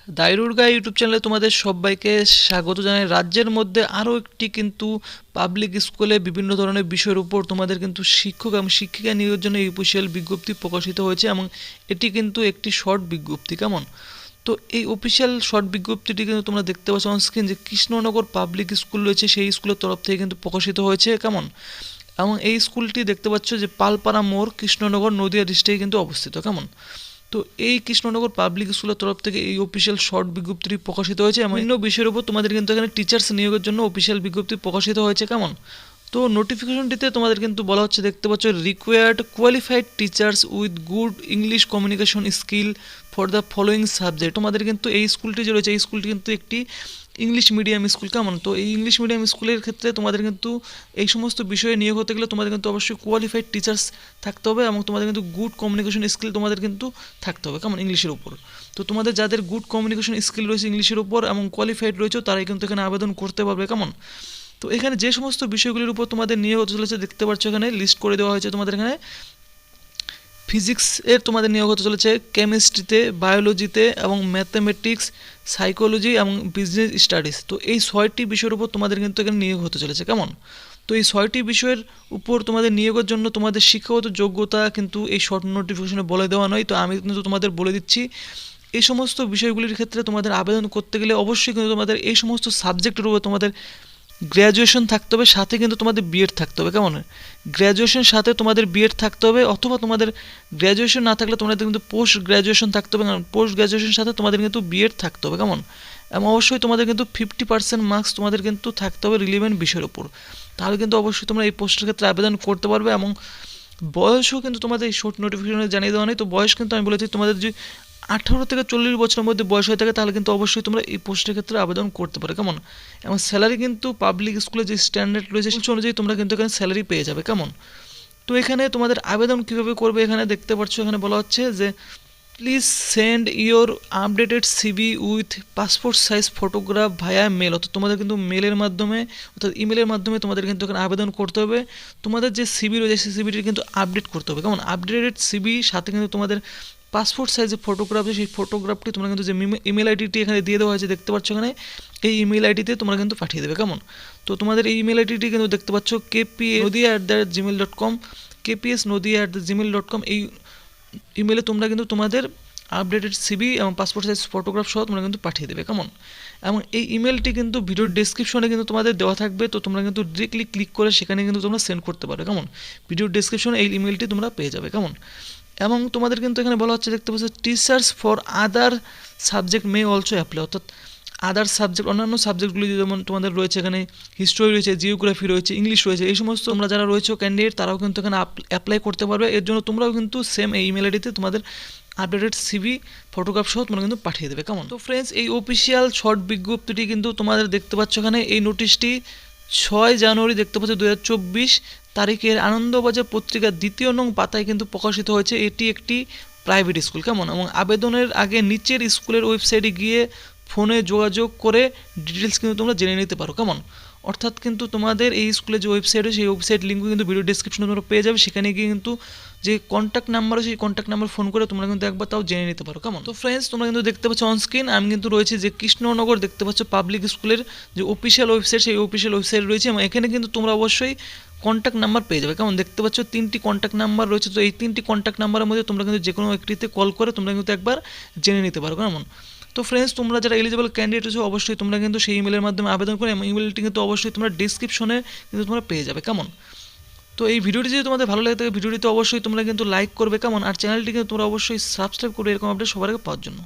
দাইরুরগা YouTube চ্যানেলে তোমাদের সবাইকে স্বাগত জানাই। রাজ্যের মধ্যে আরও একটি কিন্তু পাবলিক স্কুলে বিভিন্ন ধরনের বিষয়ের উপর তোমাদের কিন্তু শিক্ষক এবং শিক্ষিকা নিয়োগের জন্য এই অফিসিয়াল বিজ্ঞপ্তি প্রকাশিত হয়েছে এবং এটি কিন্তু একটি শর্ট বিজ্ঞপ্তি। কেমন? তো এই অফিসিয়াল শর্ট বিজ্ঞপ্তিটি কিন্তু তোমরা দেখতে পাচ্ছ অন স্ক্রিন, যে কৃষ্ণনগর পাবলিক স্কুল রয়েছে সেই স্কুলের তরফ থেকে কিন্তু প্রকাশিত হয়েছে। কেমন? এবং এই স্কুলটি দেখতে পাচ্ছ যে পালপাড়া মোড়, কৃষ্ণনগর, নদিয়া ডিস্ট্রিক্টে কিন্তু অবস্থিত। কেমন? তো এই কৃষ্ণনগর পাবলিক স্কুলের তরফ থেকে এই অফিসিয়াল শর্ট বিজ্ঞপ্তিটি প্রকাশিত হয়েছে এবং বিভিন্ন বিষয়ের উপর তোমাদের কিন্তু এখানে টিচার্স নিয়োগের জন্য অফিসিয়াল বিজ্ঞপ্তি প্রকাশিত হয়েছে। কেমন? তো নোটিফিকেশনটিতে তোমাদের কিন্তু বলা হচ্ছে, দেখতে পাচ্ছ, required qualified teachers with good English communication skill for the following subject. তোমাদের কিন্তু এই স্কুলটি যে রয়েছে এই স্কুলটি কিন্তু একটি ইংলিশ মিডিয়াম স্কুল। কেমন? তো এই ইংলিশ মিডিয়াম স্কুলের ক্ষেত্রে তোমাদের কিন্তু এই সমস্ত বিষয়ে নিয়োগ হতে গেলে তোমাদের কিন্তু অবশ্যই কোয়ালিফাইড টিচার্স থাকতে হবে এবং তোমাদের কিন্তু গুড কমিউনিকেশন স্কিল তোমাদের কিন্তু থাকতে হবে। কেমন? ইংলিশের উপর। তো তোমাদের যাদের গুড কমিউনিকেশন স্কিল রয়েছে ইংলিশের উপর এবং কোয়ালিফাইড রয়েছে তারাই কিন্তু এখানে আবেদন করতে পারবে। কেমন? তো এখানে যে সমস্ত বিষয়গুলির উপর তোমাদের নিয়োগ হতে চলেছে দেখতে পাচ্ছ এখানে লিস্ট করে দেওয়া হয়েছে। তোমাদের এখানে ফিজিক্সের তোমাদের নিয়োগ হতে চলেছে, কেমিস্ট্রিতে, বায়োলজিতে এবং ম্যাথামেটিক্স, সাইকোলজি এবং বিজনেস স্টাডিজ। তো এই 6টি বিষয়ের উপর তোমাদের কিন্তু এখানে নিয়োগ হতে চলেছে। কেমন? তো এই 6টি বিষয়ের উপর তোমাদের নিয়োগের জন্য তোমাদের শিক্ষাগত যোগ্যতা কিন্তু এই শর্ট নোটিফিকেশনে বলে দেওয়া নয়। তো আমি কিন্তু তোমাদের বলে দিচ্ছি, এই সমস্ত বিষয়গুলির ক্ষেত্রে তোমাদের আবেদন করতে গেলে অবশ্যই কিন্তু তোমাদের এই সমস্ত সাবজেক্টের উপর তোমাদের গ্র্যাজুয়েশন থাকতে হবে, সাথে কিন্তু তোমাদের বিএড থাকতে হবে। কেমন? গ্র্যাজুয়েশন সাথে তোমাদের বিএড থাকতে হবে, অথবা তোমাদের গ্র্যাজুয়েশন না থাকলে তোমাদের কিন্তু পোস্ট গ্র্যাজুয়েশন থাকতে হবে। কারণ পোস্ট গ্র্যাজুয়েশনের সাথে তোমাদের কিন্তু বিএড থাকতে হবে। কেমন? এবং অবশ্যই তোমাদের কিন্তু 50% মার্কস তোমাদের কিন্তু থাকতে হবে রিলেভেন্ট বিষয়ের উপর। তাহলে কিন্তু অবশ্যই তোমরা এই পোস্টের ক্ষেত্রে আবেদন করতে পারবে। এবং বয়সও কিন্তু তোমাদের এই শর্ট নোটিফিকেশনে জানিয়ে দেওয়া নেই। তো বয়স কিন্তু আমি বলেছি তোমাদের যে 18 থেকে 40 বছরের মধ্যে বয়স হয়ে থাকে তাহলে কিন্তু অবশ্যই তোমরা এই পোস্টের ক্ষেত্রে আবেদন করতে পারো। কেমন? এবং স্যালারি কিন্তু পাবলিক স্কুলে যে স্ট্যান্ডার্ড রয়েছে সেই অনুযায়ী তোমরা কিন্তু এখানে স্যালারি পেয়ে যাবে। কেমন? তো এখানে তোমাদের আবেদন কীভাবে করবে এখানে দেখতে পাচ্ছ, এখানে বলা হচ্ছে যে please send your updated CV with passport size photograph via mail. অর্থাৎ তোমাদের কিন্তু মেলের মাধ্যমে অর্থাৎ ইমেলের মাধ্যমে তোমাদের কিন্তু এখানে আবেদন করতে হবে। তোমাদের যে সিভি রয়েছে সেই সিভিটি কিন্তু আপডেট করতে হবে। কেমন? আপডেটেড সিভি সাথে কিন্তু তোমাদের পাসপোর্ট সাইজের ফটোগ্রাফ, সেই ফটোগ্রাফটি তোমরা কিন্তু যে ইমেল আইডিটি এখানে দিয়ে দেওয়া হয়েছে দেখতে পাচ্ছ এখানে, এই ইমেল আইডিতে তোমরা কিন্তু পাঠিয়ে দেবে। কেমন? তো তোমাদের এই ইমেল আইডিটি কিন্তু দেখতে পাচ্ছ kpsnodia@gmail.com, kpsnodia@gmail.com। এই ইমেলে তোমরা কিন্তু তোমাদের আপডেটেড সিভি এবং পাসপোর্ট সাইজ ফটোগ্রাফ সহ তোমরা কিন্তু পাঠিয়ে দেবে। কেমন? এবং এই ইমেলটি কিন্তু ভিডিওর ডেসক্রিপশনে কিন্তু তোমাদের দেওয়া থাকবে। তো তোমরা কিন্তু ডিরেক্টলি ক্লিক করে সেখানে কিন্তু তোমরা সেন্ড করতে পারো। কেমন? ভিডিওর ডেসক্রিপশনে এই ইমেলটি তোমরা পেয়ে যাবে। কেমন? এবং তোমাদের কিন্তু এখানে বলা হচ্ছে দেখতে পাচ্ছ teachers for other subject may also apply. অর্থাৎ আদার সাবজেক্ট অন্যান্য সাবজেক্টগুলি যেমন তোমাদের রয়েছে এখানে হিস্ট্রি রয়েছে, জিওগ্রাফি রয়েছে, ইংলিশ রয়েছে, এই সমস্ত তোমরা যারা রয়েছে ক্যান্ডিডেট তারাও কিন্তু এখানে অ্যাপ্লাই করতে পারবে। এর জন্য তোমরাও কিন্তু সেম এই ইমেল আইডিতে তোমাদের আপডেটেড সিভি ফটোগ্রাফ সহ তোমরা কিন্তু পাঠিয়ে দেবে। কেমন? তো ফ্রেন্ডস, এই অফিসিয়াল শর্ট বিজ্ঞপ্তিটি কিন্তু তোমাদের দেখতে পাচ্ছ এখানে, এই নোটিশটি 6 জানুয়ারি দেখতে পাচ্ছ 2024 তারিখের আনন্দবাজার পত্রিকার 2য় নং পাতায় কিন্তু প্রকাশিত হয়েছে। এটি একটি প্রাইভেট স্কুল। কেমন? এবং আবেদনের আগে নিচের স্কুলের ওয়েবসাইটে গিয়ে ফোনে যোগাযোগ করে ডিটেলস কিন্তু তোমরা জেনে নিতে পারো। কেমন? অর্থাৎ কিন্তু তোমাদের এই স্কুলের যে ওয়েবসাইট সেই ওয়েবসাইট লিঙ্কও কিন্তু ভিডিও ডেসক্রিপশনে তোমরা পেয়ে যাবে। সেখানে গিয়ে কিন্তু যে কন্ট্যাক্ট নাম্বার আছে সেই কন্ট্যাক্ট নাম্বার ফোন করে তোমরা কিন্তু একবার তাও জেনে নিতে পারো। কেমন? তো ফ্রেন্ডস, তোমরা কিন্তু দেখতে পাচ্ছ অন স্ক্রিন আমি কিন্তু রয়েছে যে কৃষ্ণনগর দেখতে পাচ্ছ পাবলিক স্কুলের যে অফিসিয়াল ওয়েবসাইট সেই অফিসিয়াল ওয়েবসাইট রয়েছে এবং এখানে কিন্তু তোমরা অবশ্যই কন্ট্যাক্ট নাম্বার পেয়ে যাবে। কেমন? দেখতে পাচ্ছ 3টি কন্ট্যাক্ট নাম্বার রয়েছে। তো এই 3টি কন্ট্যাক্ট নাম্বারের মধ্যে তোমরা কিন্তু যে কোনো একটিতে কল করে তোমরা কিন্তু একবার জেনে নিতে পারো। কেমন? তো ফ্রেন্ডস, তোমরা যারা এলিজিবল ক্যান্ডিডেট আছো অবশ্যই তোমরা কিন্তু সেই ইমেলের মাধ্যমে আবেদন করে এবং ইমেলটি কিন্তু অবশ্যই তোমরা ডিসক্রিপশনে কিন্তু তোমরা পেয়ে যাবে। কেমন? তো এই ভিডিওটি যদি তোমাদের ভালো লাগে থাকে ভিডিওটিতে অবশ্যই তোমরা কিন্তু লাইক করবে। কেমন? আর চ্যানেলটি কিন্তু তোমরা অবশ্যই সাবস্ক্রাইব করবে এরকম আপডেট সবার আগে পাওয়ার জন্য।